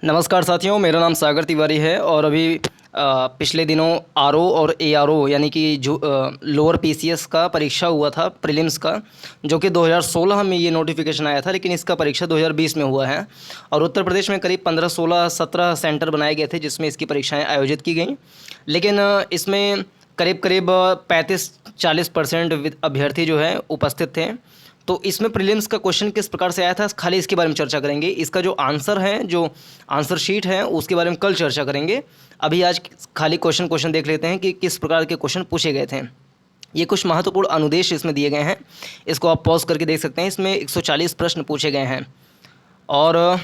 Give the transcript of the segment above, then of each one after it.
नमस्कार साथियों, मेरा नाम सागर तिवारी है और अभी पिछले दिनों आरओ और एआरओ यानी कि जो लोअर पीसीएस का परीक्षा हुआ था प्रीलिम्स का, जो कि 2016 में ये नोटिफिकेशन आया था, लेकिन इसका परीक्षा 2020 में हुआ है। और उत्तर प्रदेश में करीब 15, 16, 17 सेंटर बनाए गए थे जिसमें इसकी परीक्षाएं आयोजित की गई। लेकिन इसमें करीब करीब 35-40% अभ्यर्थी जो है उपस्थित थे। तो इसमें प्रीलिम्स का क्वेश्चन किस प्रकार से आया था, खाली इसके बारे में चर्चा करेंगे। इसका जो आंसर है, जो आंसर शीट है, उसके बारे में कल चर्चा करेंगे। अभी आज खाली क्वेश्चन देख लेते हैं कि किस प्रकार के क्वेश्चन पूछे गए थे। ये कुछ महत्वपूर्ण अनुदेश इसमें दिए गए हैं, इसको आप पॉज करके देख सकते हैं। इसमें 140 प्रश्न पूछे गए हैं और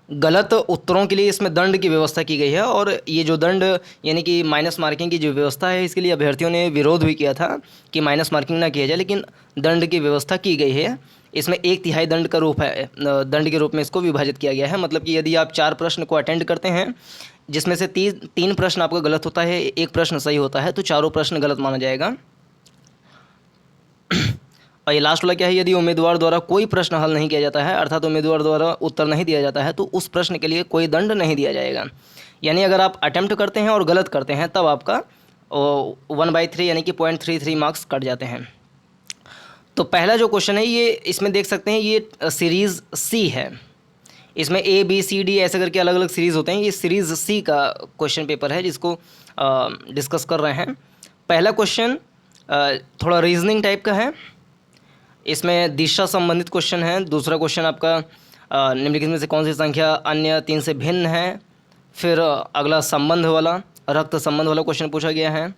गलत उत्तरों के लिए इसमें दंड की व्यवस्था की गई है। और ये जो दंड यानी कि माइनस मार्किंग की जो व्यवस्था है, इसके लिए अभ्यर्थियों ने विरोध भी किया था कि माइनस मार्किंग ना किया जाए, लेकिन दंड की व्यवस्था की गई है। इसमें 1/3 दंड का रूप है, दंड के रूप में इसको विभाजित किया गया है। मतलब कि यदि आप 4 प्रश्न को अटेंड करते हैं जिसमें से तीन प्रश्न आपका गलत होता है, एक प्रश्न सही होता है, तो चारों प्रश्न गलत माना जाएगा। और ये लास्ट वाला क्या है, यदि उम्मीदवार द्वारा कोई प्रश्न हल नहीं किया जाता है, अर्थात उम्मीदवार द्वारा उत्तर नहीं दिया जाता है, तो उस प्रश्न के लिए कोई दंड नहीं दिया जाएगा। यानी अगर आप अटेम्प्ट करते हैं और गलत करते हैं तब आपका 1/3 यानी कि 0.33 मार्क्स कट जाते हैं। तो पहला जो क्वेश्चन है, ये इसमें देख सकते हैं, ये सीरीज़ सी है। इसमें ए बी सी डी ऐसे करके अलग अलग सीरीज़ होते हैं। ये सीरीज़ सी का क्वेश्चन पेपर है जिसको डिस्कस कर रहे हैं। पहला क्वेश्चन थोड़ा रीजनिंग टाइप का है। इसमें दिशा संबंधित क्वेश्चन है। दूसरा क्वेश्चन आपका निम्नलिखित में से कौन सी संख्या अन्य 3 से भिन्न है। फिर अगला संबंध वाला, रक्त संबंध वाला क्वेश्चन पूछा गया है।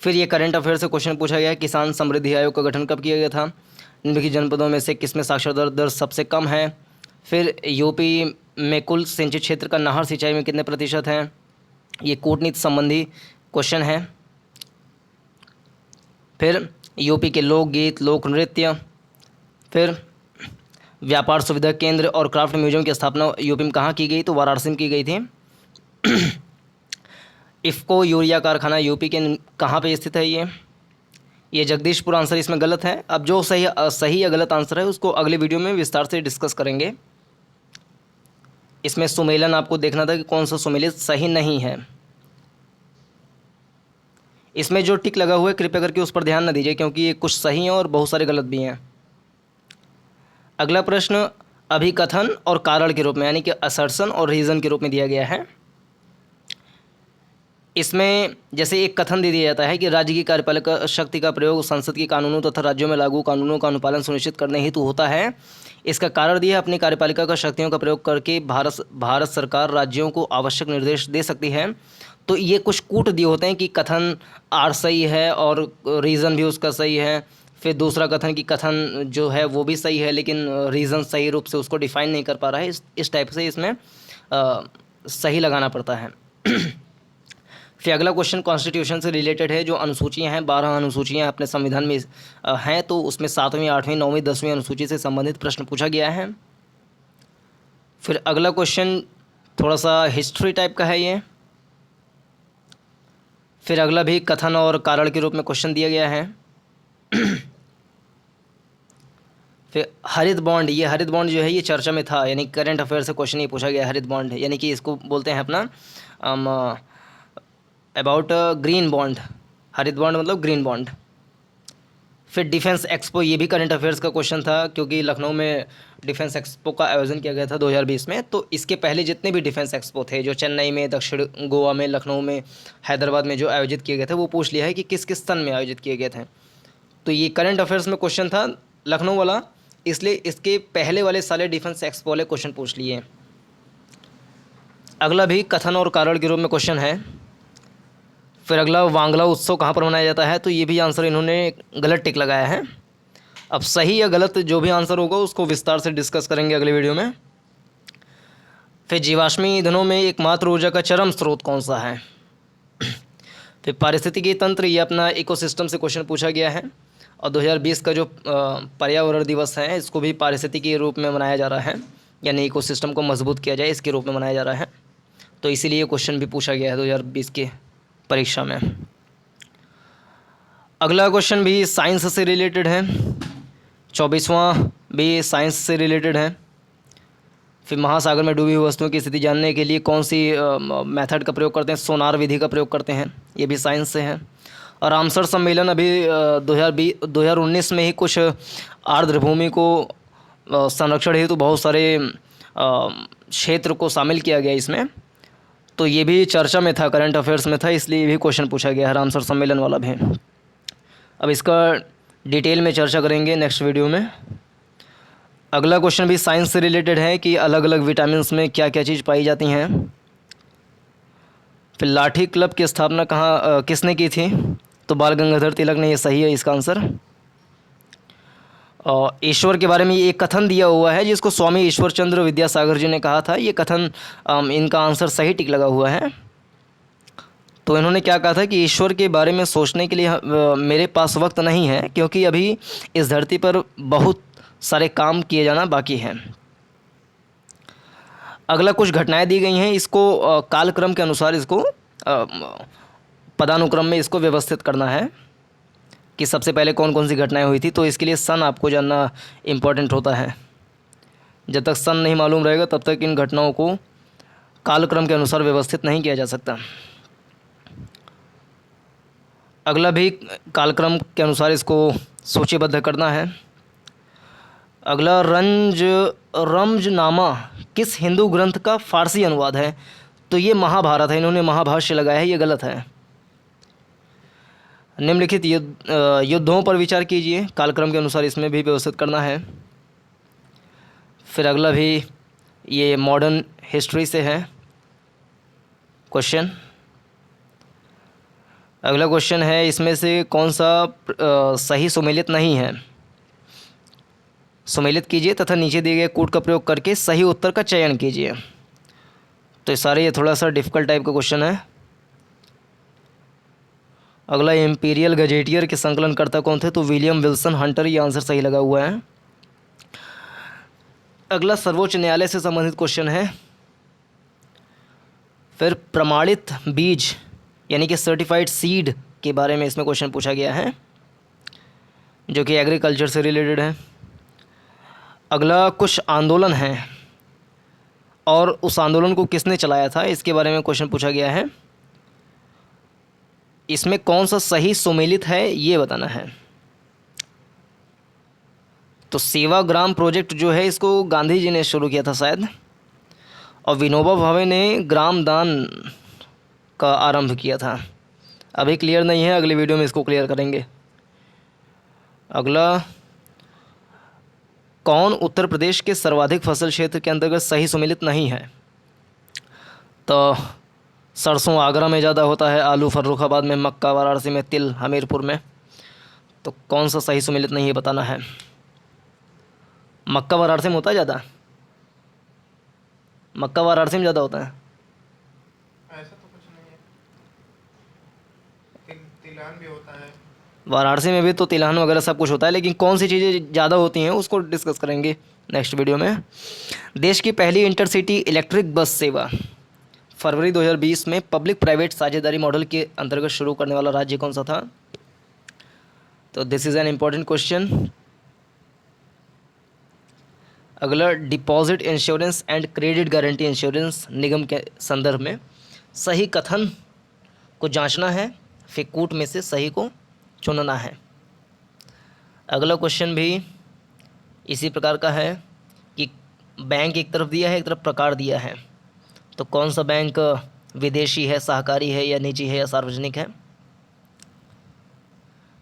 फिर ये करंट अफेयर से क्वेश्चन पूछा गया है, किसान समृद्धि आयोग का गठन कब किया गया था। निम्नलिखित जनपदों में से किसमें साक्षरता दर सबसे कम है। फिर यूपी में कुल सिंचित क्षेत्र का नहर सिंचाई में कितने प्रतिशत है। ये कूटनीति संबंधी क्वेश्चन है। फिर यूपी के लोकगीत, लोक नृत्य। फिर व्यापार सुविधा केंद्र और क्राफ्ट म्यूजियम की स्थापना यूपी में कहाँ की गई, तो वाराणसी में की गई थी। इफ़को यूरिया कारखाना यूपी के कहाँ पे स्थित है। ये जगदीशपुर आंसर इसमें गलत है। अब जो सही या गलत आंसर है उसको अगले वीडियो में विस्तार से डिस्कस करेंगे। इसमें सुमेलन आपको देखना था कि कौन सा सुमेलित सही नहीं है। इसमें जो टिक लगा हुआ है कृपया करके उस पर ध्यान न दीजिए, क्योंकि ये कुछ सही हैं और बहुत सारे गलत भी हैं। अगला प्रश्न अभिकथन और कारण के रूप में, यानी कि असर्शन और रीज़न के रूप में दिया गया है। इसमें जैसे एक कथन दे दिया जाता है कि राज्य की कार्यपालिका शक्ति का प्रयोग संसद के कानूनों तथा राज्यों में लागू कानूनों का अनुपालन सुनिश्चित करने हेतु होता है। इसका कारण दिया, अपनी कार्यपालिका का शक्तियों का प्रयोग करके भारत सरकार राज्यों को आवश्यक निर्देश दे सकती है। तो ये कुछ कूट दिए होते हैं कि कथन आर सही है और रीज़न भी उसका सही है। फिर दूसरा कथन की कथन जो है वो भी सही है, लेकिन रीज़न सही रूप से उसको डिफाइन नहीं कर पा रहा है। इस टाइप से इसमें सही लगाना पड़ता है। फिर अगला क्वेश्चन कॉन्स्टिट्यूशन से रिलेटेड है। जो अनुसूचियां हैं, 12 अनुसूचियां अपने संविधान में हैं, तो उसमें 7वीं, 8वीं, 9वीं, 10वीं अनुसूची से संबंधित प्रश्न पूछा गया है। फिर अगला क्वेश्चन थोड़ा सा हिस्ट्री टाइप का है ये। फिर अगला भी कथन और कारण के रूप में क्वेश्चन दिया गया है। फिर हरित बॉन्ड, ये हरित बॉन्ड जो है ये चर्चा में था, यानी करंट अफेयर से क्वेश्चन ये पूछा गया है। हरित बॉन्ड यानी कि इसको बोलते हैं अपना अबाउट ग्रीन बॉन्ड। हरित बॉन्ड मतलब ग्रीन बॉन्ड। फिर डिफेंस एक्सपो, ये भी करंट अफेयर्स का क्वेश्चन था, क्योंकि लखनऊ में डिफेंस एक्सपो का आयोजन किया गया था 2020 में। तो इसके पहले जितने भी डिफेंस एक्सपो थे, जो चेन्नई में, दक्षिण गोवा में, लखनऊ में, हैदराबाद में जो आयोजित किए गए थे, वो पूछ लिया है कि किस किस सन में आयोजित किए गए थे। तो ये करंट अफेयर्स में क्वेश्चन था लखनऊ वाला, इसलिए इसके पहले वाले सारे डिफेंस एक्सपो वाले क्वेश्चन पूछ लिए। अगला भी कथन और कारण के रूप में क्वेश्चन है। फिर अगला वांगला उत्सव कहाँ पर मनाया जाता है, तो ये भी आंसर इन्होंने गलत टिक लगाया है। अब सही या गलत जो भी आंसर होगा उसको विस्तार से डिस्कस करेंगे अगले वीडियो में। फिर जीवाश्मी ईंधनों में एकमात्र ऊर्जा का चरम स्रोत कौन सा है। फिर पारिस्थितिकी तंत्र, ये अपना इकोसिस्टम से क्वेश्चन पूछा गया है। और 2020 का जो पर्यावरण दिवस है, इसको भी पारिस्थितिकी के रूप में मनाया जा रहा है, यानी इकोसिस्टम को मजबूत किया जाए इसके रूप में मनाया जा रहा है। तो इसीलिए क्वेश्चन भी पूछा गया है 2020 के परीक्षा में। अगला क्वेश्चन भी साइंस से रिलेटेड है, 24वां भी साइंस से रिलेटेड है। फिर महासागर में डूबी हुई वस्तुओं की स्थिति जानने के लिए कौन सी मेथड का प्रयोग करते हैं, सोनार विधि का प्रयोग करते हैं, ये भी साइंस से है। और रामसर सम्मेलन अभी 2019 में ही कुछ आर्द्र को संरक्षण हेतु बहुत सारे क्षेत्र को शामिल किया गया इसमें, तो ये भी चर्चा में था, करंट अफेयर्स में था, इसलिए ये भी क्वेश्चन पूछा गया है रामसर सम्मेलन वाला भी। अब इसका डिटेल में चर्चा करेंगे नेक्स्ट वीडियो में। अगला क्वेश्चन भी साइंस से रिलेटेड है कि अलग अलग विटामिन्स में क्या क्या चीज़ पाई जाती हैं। फिर लाठी क्लब की स्थापना किसने की थी, तो बाल गंगाधर तिलक ने, ये सही है इसका आंसर। और ईश्वर के बारे में एक कथन दिया हुआ है जिसको स्वामी ईश्वर चंद्र विद्यासागर जी ने कहा था, ये कथन इनका आंसर सही टिक लगा हुआ है। तो इन्होंने क्या कहा था कि ईश्वर के बारे में सोचने के लिए मेरे पास वक्त नहीं है, क्योंकि अभी इस धरती पर बहुत सारे काम किए जाना बाकी हैं। अगला कुछ घटनाएं दी गई हैं, इसको कालक्रम के अनुसार इसको पदानुक्रम में इसको व्यवस्थित करना है कि सबसे पहले कौन कौन सी घटनाएं हुई थी। तो इसके लिए सन आपको जानना इम्पोर्टेंट होता है। जब तक सन नहीं मालूम रहेगा तब तक इन घटनाओं को कालक्रम के अनुसार व्यवस्थित नहीं किया जा सकता। अगला भी कालक्रम के अनुसार इसको सूचीबद्ध करना है। अगला रमजनामा किस हिंदू ग्रंथ का फारसी अनुवाद है, तो ये महाभारत है, इन्होंने महाभाष्य लगाया है, ये गलत है। निम्नलिखित युद्धों पर विचार कीजिए, कालक्रम के अनुसार इसमें भी व्यवस्थित करना है। फिर अगला भी ये मॉडर्न हिस्ट्री से है क्वेश्चन। अगला क्वेश्चन है इसमें से कौन सा सही सुमेलित नहीं है, सुमेलित कीजिए तथा नीचे दिए गए कूट का प्रयोग करके सही उत्तर का चयन कीजिए। तो ये थोड़ा सा डिफ़िकल्ट टाइप का क्वेश्चन है। अगला इम्पीरियल गजेटियर के संकलनकर्ता कौन थे, तो विलियम विल्सन हंटर, ये आंसर सही लगा हुआ है। अगला सर्वोच्च न्यायालय से संबंधित क्वेश्चन है। फिर प्रमाणित बीज यानी कि सर्टिफाइड सीड के बारे में इसमें क्वेश्चन पूछा गया है, जो कि एग्रीकल्चर से रिलेटेड है। अगला कुछ आंदोलन है और उस आंदोलन को किसने चलाया था, इसके बारे में क्वेश्चन पूछा गया है। इसमें कौन सा सही सुमेलित है ये बताना है। तो सेवाग्राम प्रोजेक्ट जो है इसको गांधी जी ने शुरू किया था शायद, और विनोबा भावे ने ग्राम दान का आरंभ किया था। अभी क्लियर नहीं है, अगली वीडियो में इसको क्लियर करेंगे। अगला कौन उत्तर प्रदेश के सर्वाधिक फसल क्षेत्र के अंतर्गत सही सुमेलित नहीं है, तो सरसों आगरा में ज़्यादा होता है, आलू फर्रुखाबाद में, मक्का वाराणसी में, तिल हमीरपुर में। तो कौन सा सही सुमेलित नहीं है बताना है। मक्का वाराणसी में होता है ज़्यादा, मक्का वाराणसी में ज़्यादा होता है, ऐसा तो कुछ नहीं है। तिलहन भी होता है, वाराणसी में भी तो तिलहन वगैरह सब कुछ होता है, लेकिन कौन सी चीज़ें ज़्यादा होती हैं उसको डिस्कस करेंगे नेक्स्ट वीडियो में। देश की पहली इंटरसिटी इलेक्ट्रिक बस सेवा फरवरी 2020 में पब्लिक प्राइवेट साझेदारी मॉडल के अंतर्गत शुरू करने वाला राज्य कौन सा था, तो this is an important question. अगला deposit insurance and credit guarantee insurance निगम के संदर्भ में सही कथन को जांचना है, फिर कूट में से सही को चुनना है। अगला क्वेश्चन भी इसी प्रकार का है कि बैंक एक तरफ दिया है, एक तरफ प्रकार दिया है, तो कौन सा बैंक विदेशी है, सहकारी है, या निजी है, या सार्वजनिक है।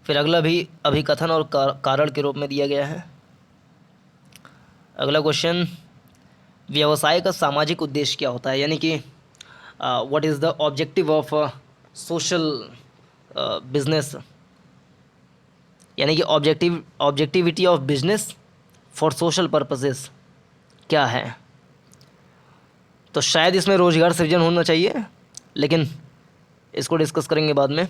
फिर अगला भी अभिकथन और कारण के रूप में दिया गया है। अगला क्वेश्चन व्यवसाय का सामाजिक उद्देश्य क्या होता है, यानी कि what is the objective of social business, यानी कि objectivity of business for social purposes क्या है। तो शायद इसमें रोजगार सृजन होना चाहिए, लेकिन इसको डिस्कस करेंगे बाद में।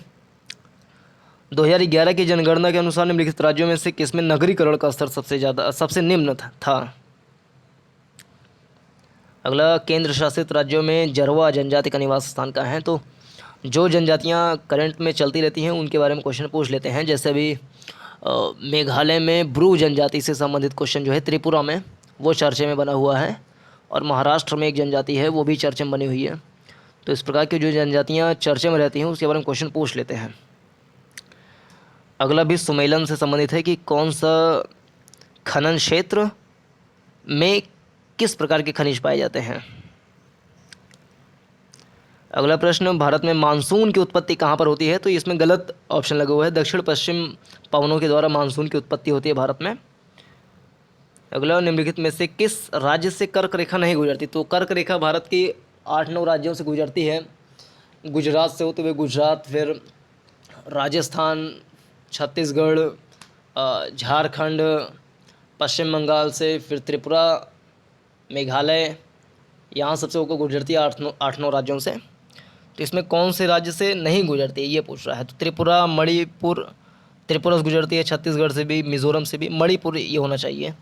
2011 की जनगणना के अनुसार निम्नलिखित राज्यों में से किसमें नगरीकरण का स्तर सबसे निम्न था। अगला केंद्र शासित राज्यों में जरवा जनजाति का निवास स्थान कहाँ है, तो जो जनजातियाँ करंट में चलती रहती हैं उनके बारे में क्वेश्चन पूछ लेते हैं। जैसे अभी मेघालय में ब्रू जनजाति से संबंधित क्वेश्चन जो है त्रिपुरा में वो चर्चे में बना हुआ है, और महाराष्ट्र में एक जनजाति है वो भी चर्चा में बनी हुई है। तो इस प्रकार की जो जनजातियाँ चर्चा में रहती हैं उसके बारे में क्वेश्चन पूछ लेते हैं। अगला भी सुमेलन से संबंधित है कि कौन सा खनन क्षेत्र में किस प्रकार के खनिज पाए जाते हैं। अगला प्रश्न, भारत में मानसून की उत्पत्ति कहाँ पर होती है? तो इसमें गलत ऑप्शन लगा हुआ है, दक्षिण पश्चिम पवनों के द्वारा मानसून की उत्पत्ति होती है भारत में। अगला, निम्नलिखित में से किस राज्य से कर्क रेखा नहीं गुजरती? तो कर्क रेखा भारत की 8-9 राज्यों से गुजरती है। गुजरात से होते हुए गुजरात, फिर राजस्थान, छत्तीसगढ़, झारखंड, पश्चिम बंगाल से, फिर त्रिपुरा, मेघालय, यहाँ सबसे होकर गुजरती है 8-9 राज्यों से। तो इसमें कौन से राज्य से नहीं गुजरती है ये पूछ रहा है। तो त्रिपुरा, मणिपुर, त्रिपुरा से गुजरती है, छत्तीसगढ़ से भी, मिजोरम से भी, मणिपुर ये होना चाहिए।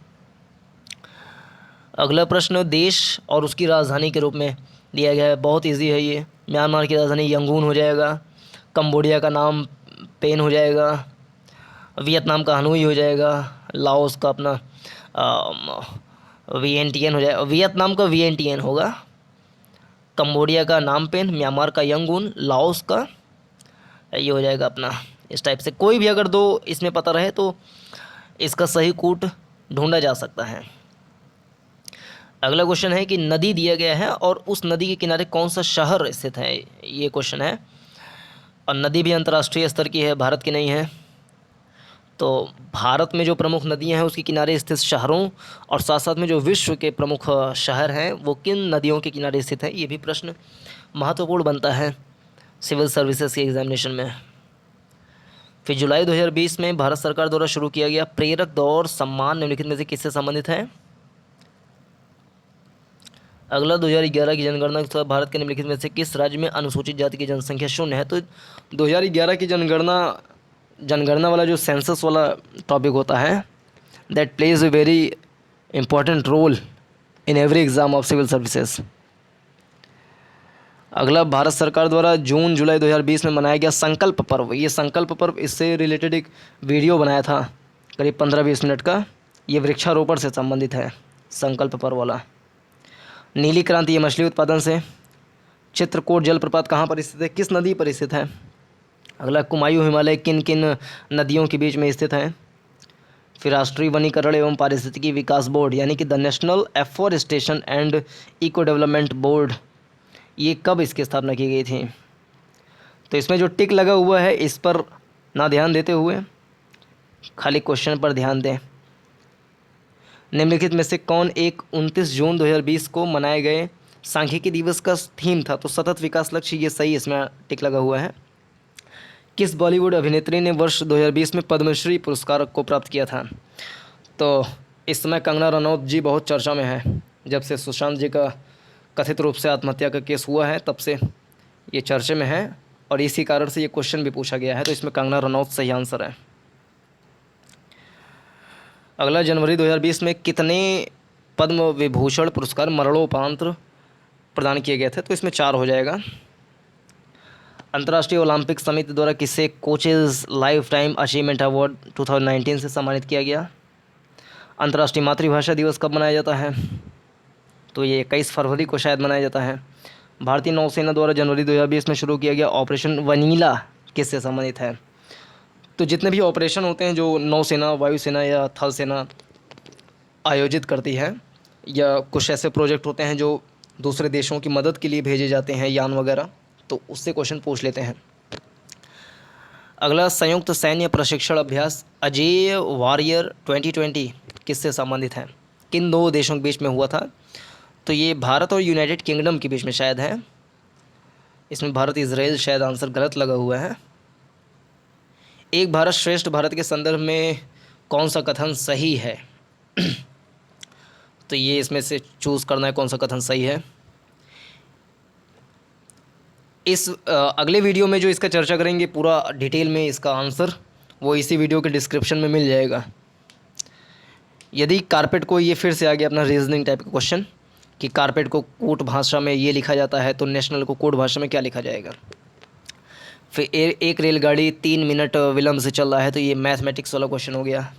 अगला प्रश्न, देश और उसकी राजधानी के रूप में दिया गया है, बहुत इजी है ये। म्यांमार की राजधानी यंगून हो जाएगा, कंबोडिया का नाम पेन हो जाएगा, वियतनाम का हनोई हो जाएगा, लाओस का अपना वियेंटियन हो जाएगा, वियतनाम का वियेंटियन होगा, कंबोडिया का नाम पेन, म्यांमार का यंगून, लाओस का ये हो जाएगा अपना। इस टाइप से कोई भी अगर 2 इसमें पता रहे तो इसका सही कूट ढूंढा जा सकता है। अगला क्वेश्चन है कि नदी दिया गया है और उस नदी के किनारे कौन सा शहर स्थित है, ये क्वेश्चन है। और नदी भी अंतर्राष्ट्रीय स्तर की है, भारत की नहीं है। तो भारत में जो प्रमुख नदियां हैं उसके किनारे स्थित शहरों और साथ साथ में जो विश्व के प्रमुख शहर हैं वो किन नदियों के किनारे स्थित है, ये भी प्रश्न महत्वपूर्ण बनता है सिविल सर्विसेज के एग्जामिनेशन में। फिर जुलाई 2020 में भारत सरकार द्वारा शुरू किया गया प्रेरक दौड़ सम्मान निम्नलिखित में से किससे संबंधित है? अगला, 2011 की जनगणना के अनुसार भारत के निम्नलिखित में से किस राज्य में अनुसूचित जाति की जनसंख्या 0 है? तो 2011 की जनगणना वाला जो सेंसस वाला टॉपिक होता है that plays a very important role in every exam of civil services. अगला, भारत सरकार द्वारा जून जुलाई 2020 में मनाया गया संकल्प पर्व। ये संकल्प पर्व, इससे रिलेटेड एक वीडियो बनाया था करीब 15-20 मिनट का, ये वृक्षारोपण से संबंधित है संकल्प पर्व वाला। नीली क्रांति, ये मछली उत्पादन से। चित्रकूट जलप्रपात कहाँ पर स्थित है, किस नदी पर स्थित है? अगला, कुमायूं हिमालय किन किन नदियों के बीच में स्थित है? फिर राष्ट्रीय वनीकरण एवं पारिस्थितिकी विकास बोर्ड यानी कि the national afforestation and eco development board, ये कब इसकी स्थापना की गई थी? तो इसमें जो टिक लगा हुआ है इस पर ना ध्यान देते हुए खाली क्वेश्चन पर ध्यान दें। निम्नलिखित में से कौन एक 29 जून 2020 को मनाए गए सांख्यिकी दिवस का थीम था? तो सतत विकास लक्ष्य, ये सही इसमें टिक लगा हुआ है। किस बॉलीवुड अभिनेत्री ने वर्ष 2020 में पद्मश्री पुरस्कार को प्राप्त किया था? तो इस समय कंगना रनौत जी बहुत चर्चा में है। जब से सुशांत जी का कथित रूप से आत्महत्या का केस हुआ है तब से ये चर्चे में है और इसी कारण से ये क्वेश्चन भी पूछा गया है। तो इसमें कंगना रनौत सही आंसर है। अगला, जनवरी 2020 में कितने पद्म विभूषण पुरस्कार मरणोपरांत प्रदान किए गए थे? तो इसमें 4 हो जाएगा। अंतर्राष्ट्रीय ओलंपिक समिति द्वारा किसे coaches life time achievement award 2019 से सम्मानित किया गया? अंतर्राष्ट्रीय मातृभाषा दिवस कब मनाया जाता है? तो ये 21 फरवरी को शायद मनाया जाता है। भारतीय नौसेना द्वारा जनवरी 2020 में शुरू किया गया ऑपरेशन वनीला किससे संबंधित है? तो जितने भी ऑपरेशन होते हैं जो नौसेना, वायुसेना या थल सेना आयोजित करती है, या कुछ ऐसे प्रोजेक्ट होते हैं जो दूसरे देशों की मदद के लिए भेजे जाते हैं, यान वगैरह, तो उससे क्वेश्चन पूछ लेते हैं। अगला, संयुक्त सैन्य प्रशिक्षण अभ्यास अजेय वॉरियर 2020 किससे संबंधित है? किन 2 देशों के बीच में हुआ था? तो ये भारत और यूनाइटेड किंगडम के बीच में शायद है। इसमें भारत इजराइल शायद आंसर गलत लगा हुआ है। एक भारत श्रेष्ठ भारत के संदर्भ में कौन सा कथन सही है? तो ये इसमें से चूज़ करना है कौन सा कथन सही है। इस अगले वीडियो में जो इसका चर्चा करेंगे पूरा डिटेल में, इसका आंसर वो इसी वीडियो के डिस्क्रिप्शन में मिल जाएगा। यदि कारपेट को, ये फिर से आ गया अपना रीजनिंग टाइप का क्वेश्चन कि कारपेट को कोट भाषा में ये लिखा जाता है, तो नेशनल को कोट भाषा में क्या लिखा जाएगा? फिर एक रेलगाड़ी 3 मिनट विलंब से चल रहा है, तो ये मैथमेटिक्स वाला क्वेश्चन हो गया।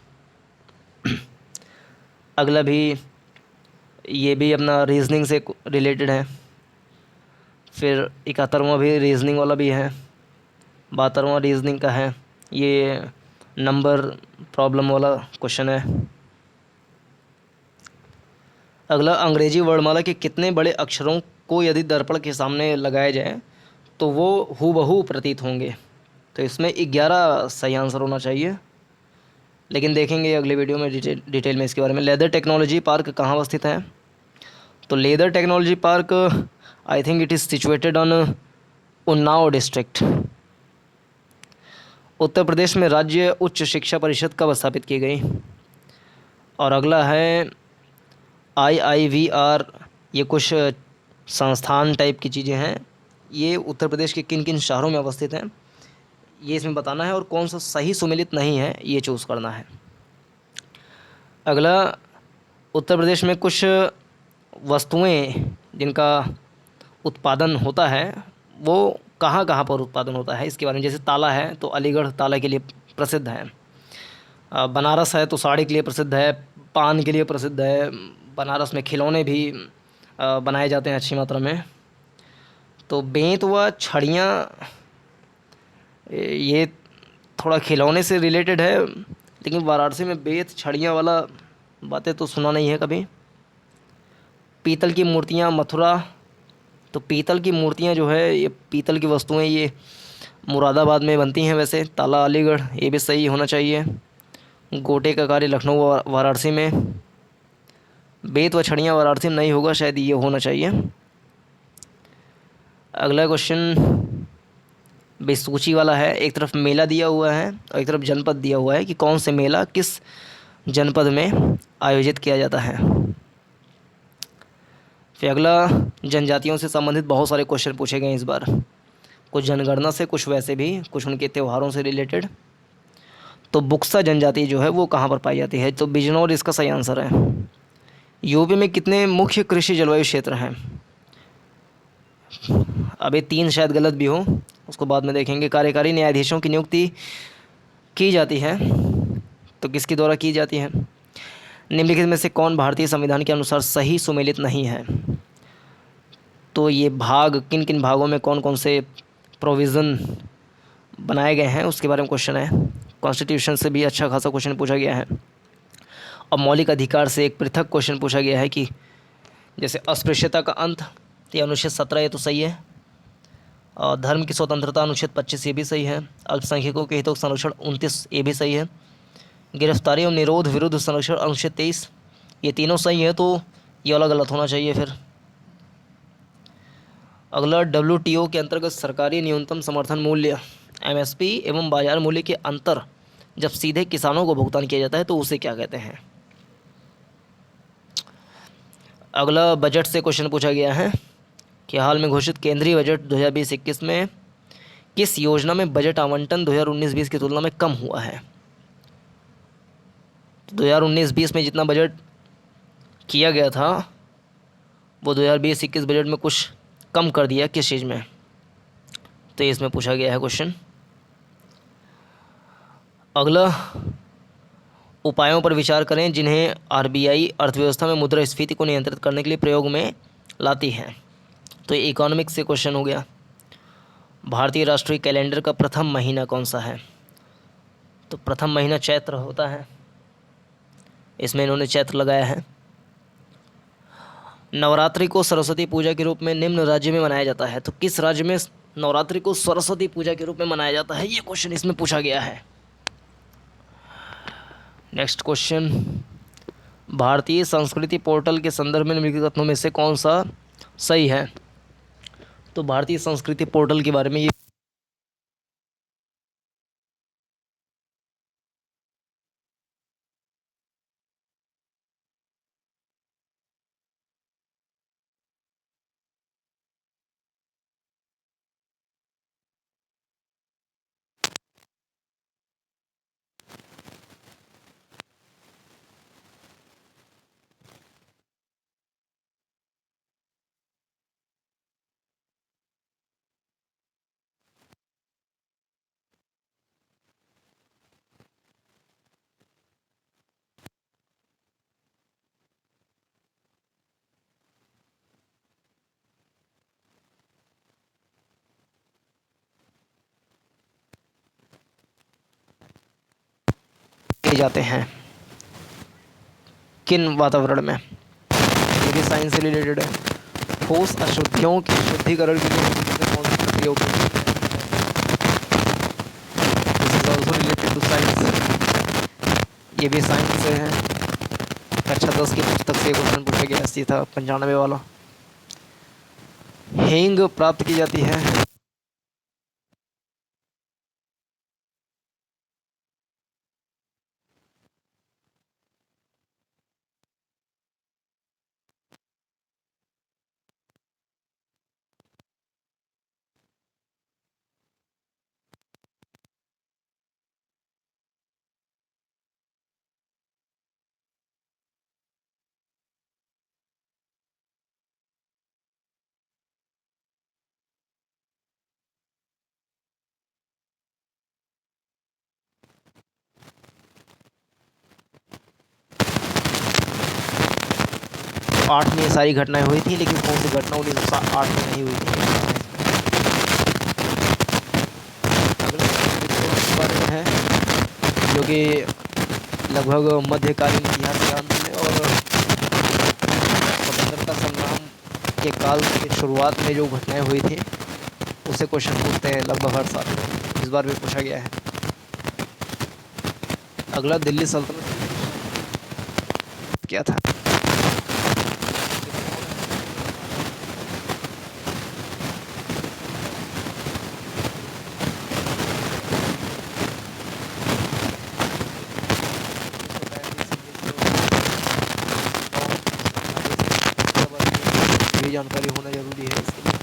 अगला भी ये भी अपना रीजनिंग से रिलेटेड है। फिर 71वां भी रीजनिंग वाला भी है, 72वां रीजनिंग का है। ये नंबर प्रॉब्लम वाला क्वेश्चन है। अगला, अंग्रेजी वर्णमाला के कितने बड़े अक्षरों को यदि दर्पण के सामने लगाया जाए तो वो हूबहू प्रतीत होंगे? तो इसमें 11 सही आंसर होना चाहिए, लेकिन देखेंगे अगले वीडियो में डिटेल में इसके बारे में। लेदर टेक्नोलॉजी पार्क कहाँ अवस्थित है? तो leather technology park, I think it is situated on Unnao district. Uttar Pradesh में राज्य उच्च शिक्षा परिषद कब स्थापित की गई? और अगला है IIVR। ये कुछ संस्थान टाइप की चीज़ें हैं। ये उत्तर प्रदेश के किन किन शहरों में अवस्थित हैं, ये इसमें बताना है, और कौन सा सही सुमेलित नहीं है ये चूज़ करना है। अगला, उत्तर प्रदेश में कुछ वस्तुएं जिनका उत्पादन होता है वो कहाँ कहाँ पर उत्पादन होता है इसके बारे में। जैसे ताला है तो अलीगढ़ ताला के लिए प्रसिद्ध है। बनारस है तो साड़ी के लिए प्रसिद्ध है, पान के लिए प्रसिद्ध है। बनारस में खिलौने भी बनाए जाते हैं अच्छी मात्रा में। तो बेंत व छड़ियाँ, ये थोड़ा खिलौने से रिलेटेड है, लेकिन वाराणसी में बेंत छड़ियाँ वाला बातें तो सुना नहीं है कभी। पीतल की मूर्तियाँ मथुरा, तो पीतल की मूर्तियाँ जो है, ये पीतल की वस्तुएं ये मुरादाबाद में बनती हैं। वैसे ताला अलीगढ़, ये भी सही होना चाहिए। गोटे का कार्य लखनऊ व वाराणसी में। बेंत व छड़ियाँ वाराणसी में नहीं होगा, शायद ये होना चाहिए। अगला क्वेश्चन बेसूची वाला है। एक तरफ मेला दिया हुआ है और एक तरफ जनपद दिया हुआ है कि कौन से मेला किस जनपद में आयोजित किया जाता है। फिर अगला, जनजातियों से संबंधित बहुत सारे क्वेश्चन पूछे गए इस बार, कुछ जनगणना से, कुछ वैसे भी, कुछ उनके त्योहारों से रिलेटेड। तो बुक्सा जनजाति जो है वो कहाँ पर पाई जाती है? तो बिजनौर इसका सही आंसर है। यूपी में कितने मुख्य कृषि जलवायु क्षेत्र हैं? अभी 3 शायद गलत भी हो, उसको बाद में देखेंगे। कार्यकारी न्यायाधीशों की नियुक्ति की जाती है तो किसके द्वारा की जाती है? निम्नलिखित में से कौन भारतीय संविधान के अनुसार सही सुमेलित नहीं है? तो ये भाग, किन किन भागों में कौन कौन से प्रोविज़न बनाए गए हैं उसके बारे में क्वेश्चन है। कॉन्स्टिट्यूशन से भी अच्छा खासा क्वेश्चन पूछा गया है। और मौलिक अधिकार से एक पृथक क्वेश्चन पूछा गया है कि जैसे अस्पृश्यता का अंत, ये अनुच्छेद 17, ये तो सही है। और धर्म की स्वतंत्रता अनुच्छेद 25, ये भी सही है। अल्पसंख्यकों के हितों का संरक्षण 29, ये भी सही है। गिरफ्तारी और निरोध विरुद्ध संरक्षण अनुच्छेद 23, ये तीनों सही है, तो ये वाला गलत होना चाहिए। फिर अगला, WTO के अंतर्गत सरकारी न्यूनतम समर्थन मूल्य MSP एवं बाजार मूल्य के अंतर जब सीधे किसानों को भुगतान किया जाता है तो उसे क्या कहते हैं? अगला, बजट से क्वेश्चन पूछा गया है कि हाल में घोषित केंद्रीय बजट 2020-21 में किस योजना में बजट आवंटन 2019-20 की तुलना में कम हुआ है? 2019-20 में जितना बजट किया गया था वो 2020-21 बजट में कुछ कम कर दिया, किस चीज़ में? तो ये इसमें पूछा गया है क्वेश्चन। अगला, उपायों पर विचार करें जिन्हें RBI अर्थव्यवस्था में मुद्रास्फीति को नियंत्रित करने के लिए प्रयोग में लाती है। तो ये इकोनॉमिक्स से क्वेश्चन हो गया। भारतीय राष्ट्रीय कैलेंडर का प्रथम महीना कौन सा है? तो प्रथम महीना चैत्र होता है, इसमें इन्होंने चैत्र लगाया है। नवरात्रि को सरस्वती पूजा के रूप में निम्न राज्य में मनाया जाता है, तो किस राज्य में नवरात्रि को सरस्वती पूजा के रूप में मनाया जाता है? ये क्वेश्चन इसमें पूछा गया है। नेक्स्ट क्वेश्चन, भारतीय संस्कृति पोर्टल के संदर्भ में निम्नलिखित कथनों में से कौन सा सही है? तो भारतीय संस्कृति पोर्टल के बारे में ये जाते हैं किन वातावरण में, ये भी साइंस से रिलेटेड है। ठोस अशुद्धियों के शुद्धिकरण के लिए निम्नलिखित में कौन सी प्रक्रिया उपयोग की जाती है? This is also related to science, ये भी साइंस से है। कक्षा 10 की पुस्तक से क्वेश्चन पूछा गया, ऐसी था 95 वाला। हींग प्राप्त की जाती है 8 में ये सारी घटनाएं हुई थी, लेकिन कौन सी घटना 1908 में नहीं हुई थी? अगला विद्रोह के बारे में है, जो कि लगभग मध्यकालीन इतिहास के अंत में और स्वतंत्रता संग्राम के काल के शुरुआत में जो घटनाएं हुई थी उससे क्वेश्चन पूछते हैं लगभग हर साल, इस बार भी पूछा गया है। अगला दिल्ली सल्तनत क्या था? ये जानकारी होना जरूरी है इसके लिए।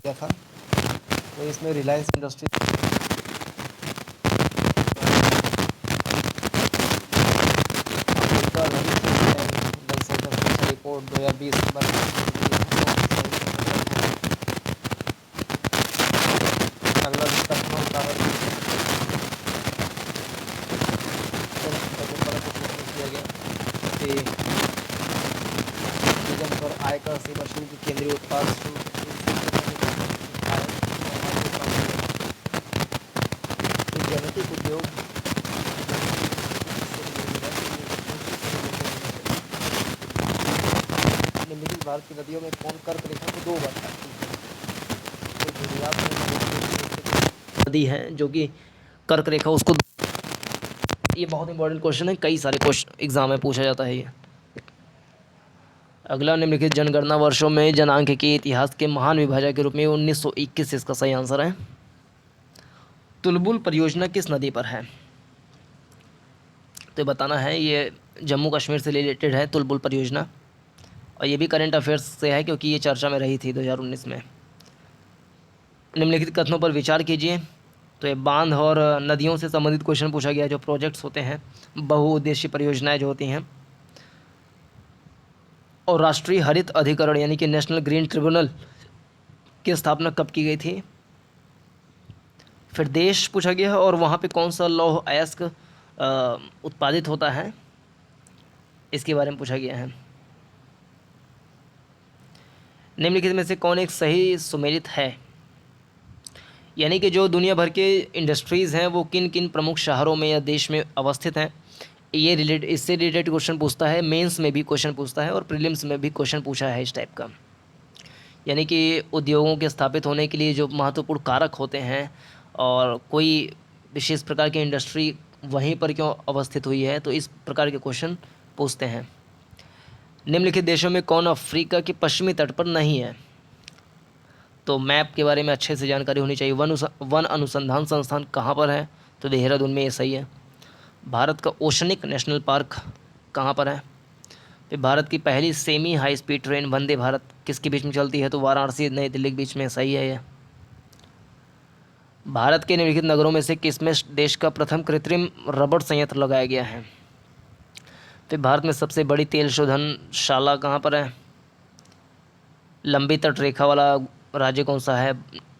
क्या था? तो इसमें रिलायंस इंडस्ट्री रिपोर्ट 2020 अगला लखनऊ टावर किया गया कि निगम पर आयकर सेवा शुल्क केंद्रीय उत्पाद शुल्क जेनेटिक उद्योग निम्नलिखित भारत की नदियों में कौन कर्क रेखा को 2 बार काटती है? तो गुजरात में नदी है जो कि कर्क रेखा उसको, ये बहुत इंपॉर्टेंट क्वेश्चन है, कई सारे क्वेश्चन एग्जाम में पूछा जाता है ये। अगला निम्नलिखित जनगणना वर्षों में जनांक के इतिहास के महान विभाजक के रूप में 1921 इसका सही आंसर है। तुलबुल परियोजना किस नदी पर है? तो बताना है, ये जम्मू कश्मीर से रिलेटेड है तुलबुल परियोजना, और ये भी करंट अफेयर्स से है क्योंकि ये चर्चा में रही थी 2019 में। निम्नलिखित कथनों पर विचार कीजिए। तो ये बांध और नदियों से संबंधित क्वेश्चन पूछा गया है, जो प्रोजेक्ट्स होते हैं, बहुउद्देशीय परियोजनाएं जो होती हैं। और राष्ट्रीय हरित अधिकरण यानी कि नेशनल ग्रीन ट्रिब्यूनल की स्थापना कब की गई थी? फिर देश पूछा गया है, और वहाँ पे कौन सा लौह अयस्क उत्पादित होता है, इसके बारे में पूछा गया है। निम्नलिखित में से कौन एक सही सुमेलित है? यानी कि जो दुनिया भर के इंडस्ट्रीज़ हैं वो किन किन प्रमुख शहरों में या देश में अवस्थित हैं, ये इससे रिलेटेड क्वेश्चन पूछता है। मेंस में भी क्वेश्चन पूछता है और प्रीलिम्स में भी क्वेश्चन पूछा है इस टाइप का। यानी कि उद्योगों के स्थापित होने के लिए जो महत्वपूर्ण कारक होते हैं, और कोई विशेष प्रकार की इंडस्ट्री वहीं पर क्यों अवस्थित हुई है, तो इस प्रकार के क्वेश्चन पूछते हैं। निम्नलिखित देशों में कौन अफ्रीका के पश्चिमी तट पर नहीं है? तो मैप के बारे में अच्छे से जानकारी होनी चाहिए। वन अनुसंधान संस्थान कहाँ पर है? तो देहरादून में, ये सही है। भारत का ओशनिक नेशनल पार्क कहाँ पर है? फिर भारत की पहली semi high speed train Vande Bharat किसके बीच में चलती है? तो वाराणसी नई दिल्ली के बीच में। सही है ये। भारत के निम्नलिखित नगरों में से किसमें देश का प्रथम कृत्रिम रबड़ संयंत्र लगाया गया है? फिर भारत में सबसे बड़ी तेल शोधनशाला कहाँ पर है? लंबी तट रेखा वाला राज्य कौन सा है?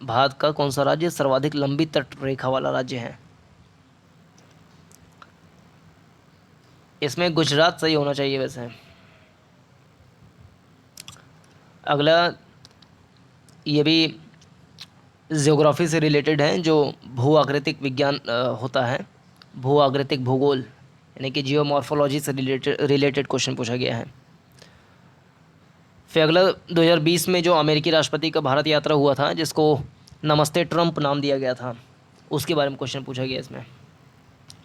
भारत का कौन सा राज्य सर्वाधिक लंबी तट रेखा वाला राज्य है? इसमें गुजरात सही होना चाहिए वैसे। अगला ये भी ज्योग्राफी से रिलेटेड है, जो भू आकृतिक विज्ञान होता है, भू आकृतिक भूगोल यानी कि जियोमॉर्फोलॉजी से रिलेटेड क्वेश्चन पूछा गया है। फिर अगला 2020 में जो अमेरिकी राष्ट्रपति का भारत यात्रा हुआ था, जिसको नमस्ते ट्रंप नाम दिया गया था, उसके बारे में क्वेश्चन पूछा गया। इसमें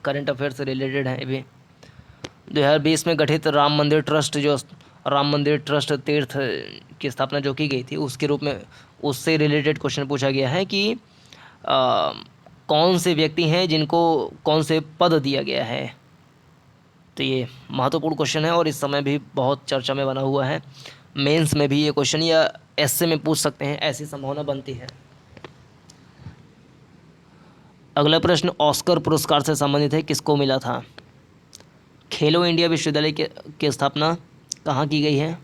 करंट अफेयर से रिलेटेड है ये भी। 2020 में गठित राम मंदिर ट्रस्ट, जो राम मंदिर ट्रस्ट तीर्थ की स्थापना जो की गई थी, उसके रूप में उससे रिलेटेड क्वेश्चन पूछा गया है कि कौन से व्यक्ति हैं जिनको कौन से पद दिया गया है। तो ये महत्वपूर्ण क्वेश्चन है और इस समय भी बहुत चर्चा में बना हुआ है। मेंस में भी ये क्वेश्चन या एसए में पूछ सकते हैं, ऐसी संभावना बनती है। अगला प्रश्न ऑस्कर पुरस्कार से संबंधित है, किसको मिला था? खेलो इंडिया विश्वविद्यालय की स्थापना कहाँ की गई है?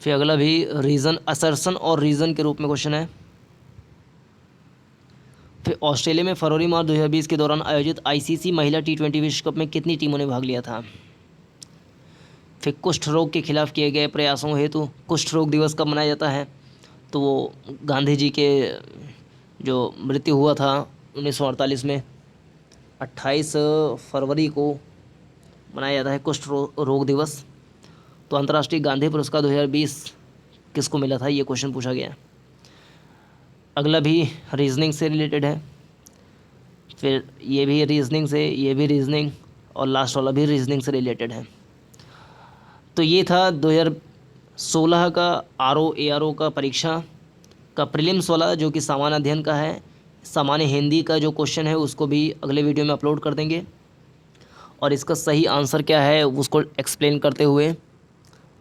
फिर अगला भी रीजन असर्शन और रीजन के रूप में क्वेश्चन है। फिर ऑस्ट्रेलिया में फरवरी मार्च 2020 के दौरान आयोजित आईसीसी महिला T20 विश्व कप में कितनी टीमों ने भाग लिया था? फिर कुष्ठ रोग के खिलाफ किए गए प्रयासों हेतु कुष्ठ रोग दिवस कब मनाया जाता है? तो वो गांधी जी के जो मृत्यु हुआ था 1948 में 28 फरवरी को मनाया जाता है कुष्ठ रोग दिवस। तो अंतर्राष्ट्रीय गांधी पुरस्कार 2020 किसको मिला था, ये क्वेश्चन पूछा गया। अगला भी रीजनिंग से रिलेटेड है, फिर ये भी रीजनिंग से, ये भी रीजनिंग, और लास्ट वाला भी रीजनिंग से रिलेटेड है। तो ये था 2016 का ARO का परीक्षा का प्रीलिम्स वाला, जो कि सामान्य अध्ययन का है। सामान्य हिंदी का जो क्वेश्चन है उसको भी अगले वीडियो में अपलोड कर देंगे, और इसका सही आंसर क्या है उसको एक्सप्लेन करते हुए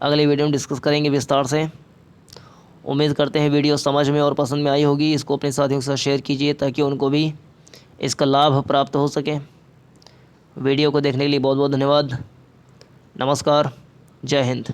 अगले वीडियो में डिस्कस करेंगे विस्तार से। उम्मीद करते हैं वीडियो समझ में और पसंद में आई होगी। इसको अपने साथियों के साथ शेयर कीजिए ताकि उनको भी इसका लाभ प्राप्त हो सके। वीडियो को देखने के लिए बहुत बहुत धन्यवाद। नमस्कार। जय हिंद।